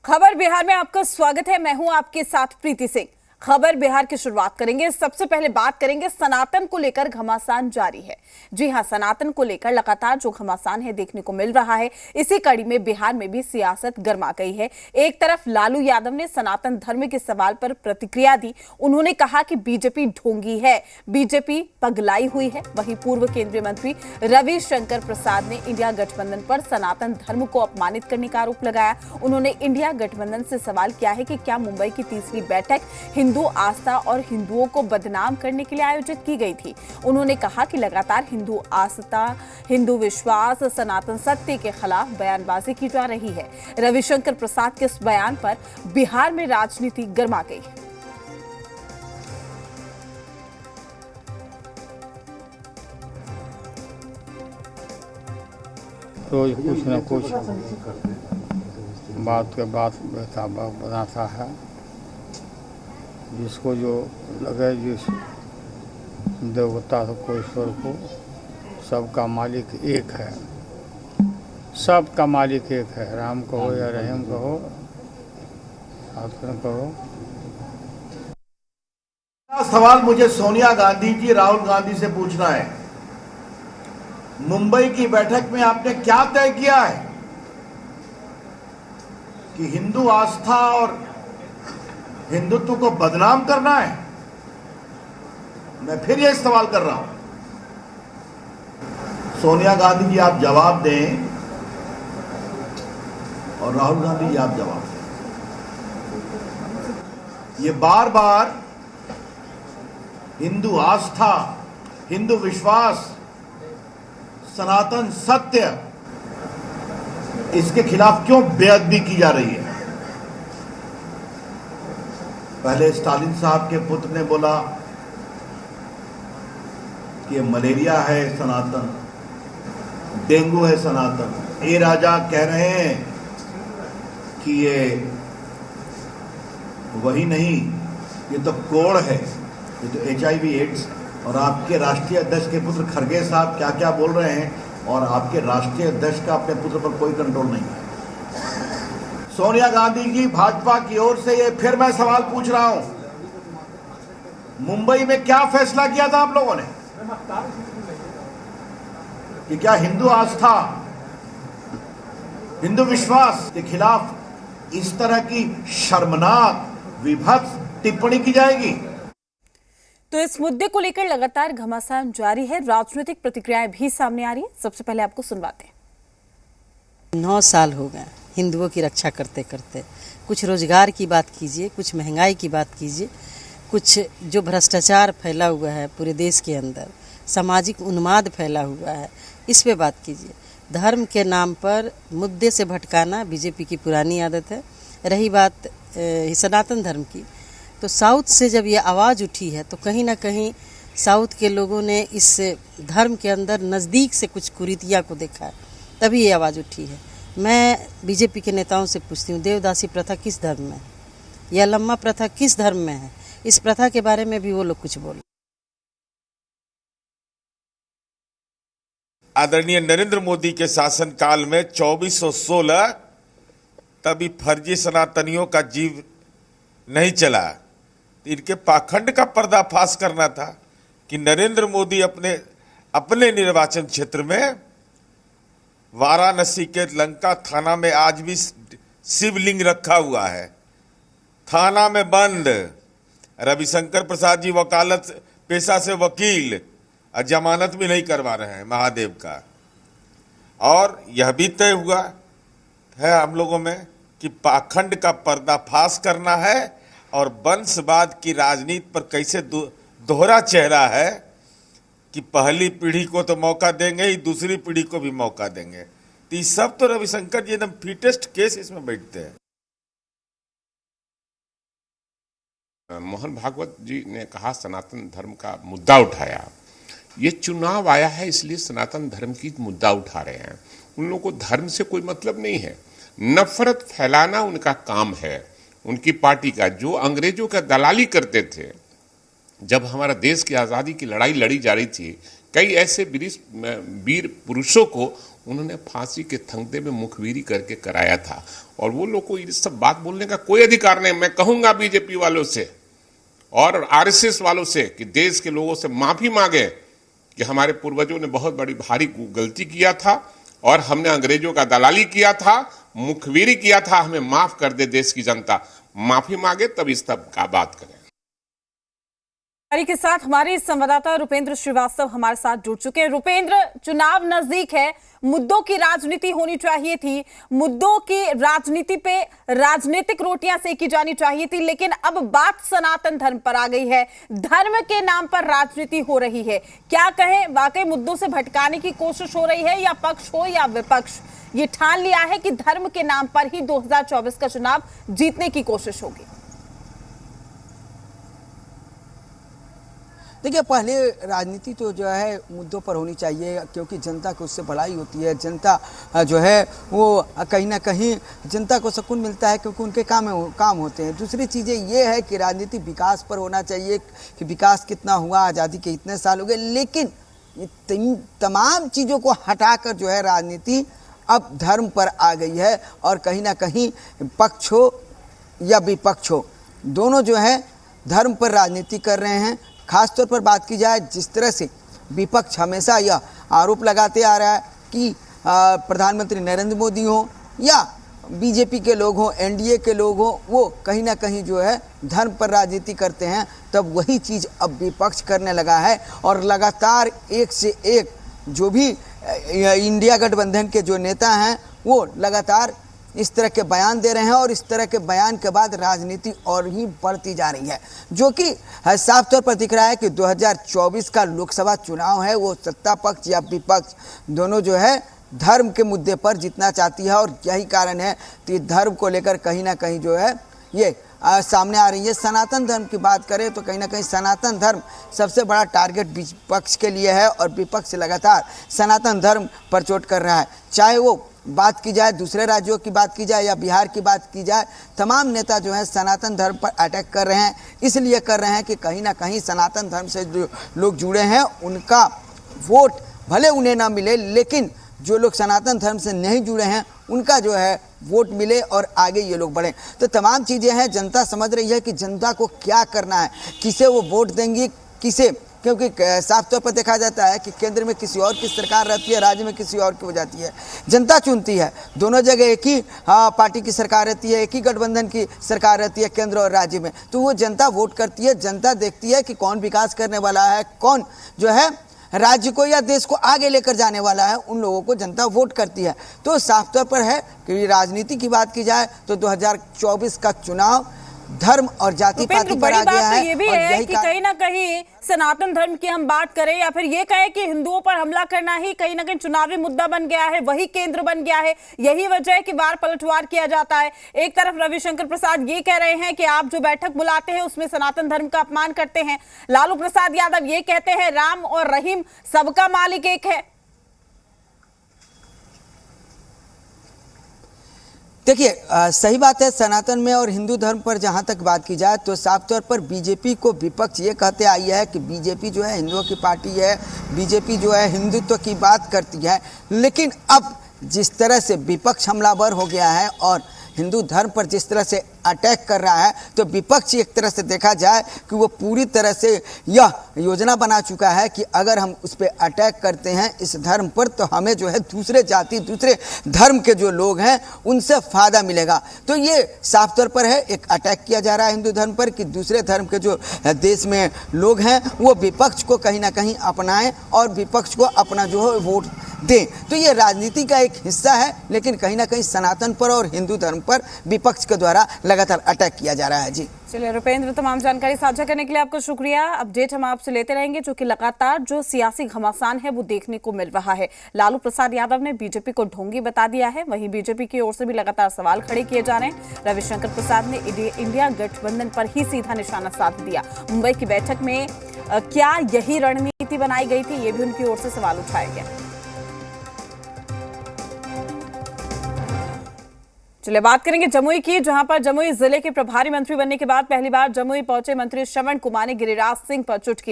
खबर बिहार में आपका स्वागत है। मैं हूं आपके साथ प्रीति सिंह। खबर बिहार की शुरुआत करेंगे। सबसे पहले बात करेंगे सनातन को लेकर घमासान जारी है। जी हां, सनातन को लेकर लगातार जो घमासान है देखने को मिल रहा है। इसी कड़ी में बिहार में भी सियासत गर्मा गई है। एक तरफ लालू यादव ने सनातन धर्म के सवाल पर प्रतिक्रिया दी। उन्होंने कहा कि बीजेपी ढोंगी है, बीजेपी पगलाई हुई है। वहीं पूर्व केंद्रीय मंत्री रविशंकर प्रसाद ने इंडिया गठबंधन पर सनातन धर्म को अपमानित करने का आरोप लगाया। उन्होंने इंडिया गठबंधन से सवाल किया है कि क्या मुंबई की तीसरी बैठक हिंदू आस्था और हिंदुओं को बदनाम करने के लिए आयोजित की गई थी। उन्होंने कहा कि लगातार हिंदू आस्था, हिंदू विश्वास, सनातन सत्य के खिलाफ बयानबाजी की जा रही है। रविशंकर प्रसाद के इस बयान पर बिहार में राजनीति गर्मा गई। रोज कुछ न कुछ बात के बात बनाता है, जिसको जो लगे, जिस देवता को, ईश्वर को, सबका मालिक एक है। सबका मालिक एक है। राम कहो या रहीम कहो, साधन कहो। सवाल मुझे सोनिया गांधी जी, राहुल गांधी से पूछना है, मुंबई की बैठक में आपने क्या तय किया है कि हिंदू आस्था और हिंदुत्व को बदनाम करना है? मैं फिर यह सवाल कर रहा हूं, सोनिया गांधी जी आप जवाब दें और राहुल गांधी जी आप जवाब दें। ये बार बार हिंदू आस्था, हिंदू विश्वास, सनातन सत्य, इसके खिलाफ क्यों बेअदबी की जा रही है? पहले स्टालिन साहब के पुत्र ने बोला कि ये मलेरिया है सनातन, डेंगू है सनातन। ए राजा कह रहे हैं कि ये वही नहीं, ये तो कोड़ है, ये तो HIV एड्स। और आपके राष्ट्रीय अध्यक्ष के पुत्र खरगे साहब क्या क्या बोल रहे हैं, और आपके राष्ट्रीय अध्यक्ष का अपने पुत्र पर कोई कंट्रोल नहीं है। सोनिया गांधी जी, भाजपा की ओर से ये फिर मैं सवाल पूछ रहा हूं, मुंबई में क्या फैसला किया था आप लोगों ने कि क्या हिंदू आस्था, हिंदू विश्वास के खिलाफ इस तरह की शर्मनाक, विभत्स टिप्पणी की जाएगी? तो इस मुद्दे को लेकर लगातार घमासान जारी है। राजनीतिक प्रतिक्रियाएं भी सामने आ रही हैं। सबसे पहले आपको सुनवाते हैं। 9 साल हो गए हिंदुओं की रक्षा करते करते। कुछ रोजगार की बात कीजिए, कुछ महंगाई की बात कीजिए, कुछ जो भ्रष्टाचार फैला हुआ है पूरे देश के अंदर, सामाजिक उन्माद फैला हुआ है, इस पे बात कीजिए। धर्म के नाम पर मुद्दे से भटकाना बीजेपी की पुरानी आदत है। रही बात सनातन धर्म की, तो साउथ से जब ये आवाज़ उठी है तो कहीं ना कहीं साउथ के लोगों ने इस धर्म के अंदर नज़दीक से कुछ कुरीतियाँ को देखा है, तभी ये आवाज़ उठी है। मैं बीजेपी के नेताओं से पूछती हूँ, देवदासी प्रथा किस धर्म में है? या लम्मा प्रथा किस धर्म में है? इस प्रथा के बारे में भी वो लोग कुछ बोले। आदरणीय नरेंद्र मोदी के शासनकाल में 2416 तभी फर्जी सनातनियों का जीव नहीं चला। इनके पाखंड का पर्दाफाश करना था कि नरेंद्र मोदी अपने निर्वाचन क्षेत्र में वाराणसी के लंका थाना में आज भी शिवलिंग रखा हुआ है, थाना में बंद। रविशंकर प्रसाद जी वकालत पेशा से वकील, और जमानत भी नहीं करवा रहे हैं महादेव का। और यह भी तय हुआ है हम लोगों में कि पाखंड का पर्दाफाश करना है और वंशवाद की राजनीति पर कैसे दोहरा चेहरा है कि पहली पीढ़ी को तो मौका देंगे ही, दूसरी पीढ़ी को भी मौका देंगे। तो ये सब तो रविशंकर जी एकदम फिटेस्ट केस इसमें बैठते हैं। मोहन भागवत जी ने कहा सनातन धर्म का मुद्दा उठाया। ये चुनाव आया है इसलिए सनातन धर्म की मुद्दा उठा रहे हैं। उन लोगों को धर्म से कोई मतलब नहीं है। नफरत फैलाना उनका काम है, उनकी पार्टी का। जो अंग्रेजों का दलाली करते थे, जब हमारा देश की आज़ादी की लड़ाई लड़ी जा रही थी, कई ऐसे वीर पुरुषों को उन्होंने फांसी के फंदे में मुखबिरी करके कराया था। और वो लोग को ये सब बात बोलने का कोई अधिकार नहीं। मैं कहूंगा बीजेपी वालों से और आरएसएस वालों से कि देश के लोगों से माफी मांगे कि हमारे पूर्वजों ने बहुत बड़ी भारी गलती किया था और हमने अंग्रेजों का दलाली किया था, मुखबिरी किया था, हमें माफ कर दे देश की जनता। माफी मांगे तब इस सब का बात करें। के साथ हमारे संवाददाता रुपेंद्र श्रीवास्तव हमारे साथ जुड़ चुके हैं। रुपेंद्र, चुनाव नजदीक है, मुद्दों की राजनीति होनी चाहिए थी, मुद्दों की राजनीति पे राजनीतिक रोटियां सेकी जानी चाहिए थी, लेकिन अब बात सनातन धर्म पर आ गई है। धर्म के नाम पर राजनीति हो रही है। क्या कहें, वाकई मुद्दों से भटकाने की कोशिश हो रही है, या पक्ष हो या विपक्ष ये ठान लिया है कि धर्म के नाम पर ही 2024 का चुनाव जीतने की कोशिश होगी? देखिए, पहले राजनीति तो जो है मुद्दों पर होनी चाहिए, क्योंकि जनता को उससे भलाई होती है। जनता जो है वो कहीं ना कहीं जनता को सुकून मिलता है, क्योंकि उनके काम होते हैं। दूसरी चीज़ें ये है कि राजनीति विकास पर होना चाहिए कि विकास कितना हुआ, आज़ादी के इतने साल हो गए, लेकिन ये तमाम चीज़ों को हटाकर जो है राजनीति अब धर्म पर आ गई है। और कहीं ना कहीं पक्ष हो या विपक्ष हो, दोनों जो है धर्म पर राजनीति कर रहे हैं। खासतौर पर बात की जाए, जिस तरह से विपक्ष हमेशा यह आरोप लगाते आ रहा है कि प्रधानमंत्री नरेंद्र मोदी हो या बीजेपी के लोग हों, एनडीए के लोग हों, वो कहीं ना कहीं जो है धर्म पर राजनीति करते हैं, तब वही चीज़ अब विपक्ष करने लगा है। और लगातार एक से एक जो भी इंडिया गठबंधन के जो नेता हैं वो लगातार इस तरह के बयान दे रहे हैं, और इस तरह के बयान के बाद राजनीति और ही बढ़ती जा रही है, जो कि साफ तौर पर दिख रहा है कि 2024 का लोकसभा चुनाव है, वो सत्ता पक्ष या विपक्ष दोनों जो है धर्म के मुद्दे पर जीतना चाहती है। और यही कारण है कि धर्म को लेकर कहीं ना कहीं जो है ये सामने आ रही है। सनातन धर्म की बात करें तो कहीं ना कहीं सनातन धर्म सबसे बड़ा टारगेट विपक्ष के लिए है, और विपक्ष लगातार सनातन धर्म पर चोट कर रहा है। चाहे वो बात की जाए दूसरे राज्यों की बात की जाए या बिहार की बात की जाए, तमाम नेता जो है सनातन धर्म पर अटैक कर रहे हैं। इसलिए कर रहे हैं कि कहीं ना कहीं सनातन धर्म से जो लोग जुड़े हैं उनका वोट भले उन्हें ना मिले, लेकिन जो लोग सनातन धर्म से नहीं जुड़े हैं उनका जो है वोट मिले और आगे ये लोग बढ़ें। तो तमाम चीज़ें हैं, जनता समझ रही है कि जनता को क्या करना है, किसे वो वोट देंगी, किसे, क्योंकि साफ तौर पर देखा जाता है कि केंद्र में किसी और की सरकार रहती है, राज्य में किसी और की हो जाती है। जनता चुनती है, दोनों जगह एक ही पार्टी की सरकार रहती है, एक ही गठबंधन की सरकार रहती है केंद्र और राज्य में, तो वो जनता वोट करती है। जनता देखती है कि कौन विकास करने वाला है, कौन जो है राज्य को या देश को आगे लेकर जाने वाला है, उन लोगों को जनता वोट करती है। तो साफ तौर पर है कि राजनीति की बात की जाए तो 2024 का चुनाव धर्म और जाति पाति पर आ गया है। तो ये भी है कि कहीं ना कहीं सनातन धर्म की हम बात करें या फिर ये कहें कि हिंदुओं पर हमला करना ही कहीं ना कहीं चुनावी मुद्दा बन गया है, वही केंद्र बन गया है। यही वजह है कि वार पलटवार किया जाता है। एक तरफ रविशंकर प्रसाद ये कह रहे हैं कि आप जो बैठक बुलाते हैं उसमें सनातन धर्म का अपमान करते हैं। लालू प्रसाद यादव ये कहते हैं राम और रहीम सबका मालिक एक है। देखिए, सही बात है। सनातन में और हिंदू धर्म पर जहाँ तक बात की जाए तो साफ तौर पर बीजेपी को विपक्ष ये कहते आई है कि बीजेपी जो है हिंदुओं की पार्टी है, बीजेपी जो है हिंदुत्व की बात करती है। लेकिन अब जिस तरह से विपक्ष हमलावर हो गया है और हिंदू धर्म पर जिस तरह से अटैक कर रहा है, तो विपक्ष एक तरह से देखा जाए कि वो पूरी तरह से यह योजना बना चुका है कि अगर हम उस पर अटैक करते हैं इस धर्म पर, तो हमें जो है दूसरे जाति दूसरे धर्म के जो लोग हैं उनसे फ़ायदा मिलेगा। तो ये साफ तौर पर है, एक अटैक किया जा रहा है हिंदू धर्म पर कि दूसरे धर्म के जो देश में लोग हैं वो विपक्ष को कहीं ना कहीं अपनाएं और विपक्ष को अपना जो है वोट दें। तो ये राजनीति का एक हिस्सा है, लेकिन कहीं ना कहीं सनातन पर और हिंदू धर्म पर विपक्ष के द्वारा लगातार अटैक किया जा रहा है। जी चलिए रुपेंद्र, तमाम जानकारी साझा करने के लिए आपको शुक्रिया। अपडेट हम आपसे लेते रहेंगे, जो कि लगातार जो सियासी घमासान है वो देखने को मिल रहा है। लालू प्रसाद यादव ने बीजेपी को ढोंगी बता दिया है, वहीं बीजेपी की ओर से भी लगातार सवाल खड़े किए जा रहे हैं। रविशंकर प्रसाद ने इंडिया गठबंधन पर ही सीधा निशाना साध दिया। मुंबई की बैठक में क्या यही रणनीति बनाई गई थी, ये भी उनकी ओर से सवाल उठाया गया। चलिए बात करेंगे जमुई की, जहां पर जमुई जिले के प्रभारी मंत्री बनने के बाद पहली बार जमुई पहुंचे मंत्री श्रवण कुमार ने गिरिराज सिंह पर चुटकी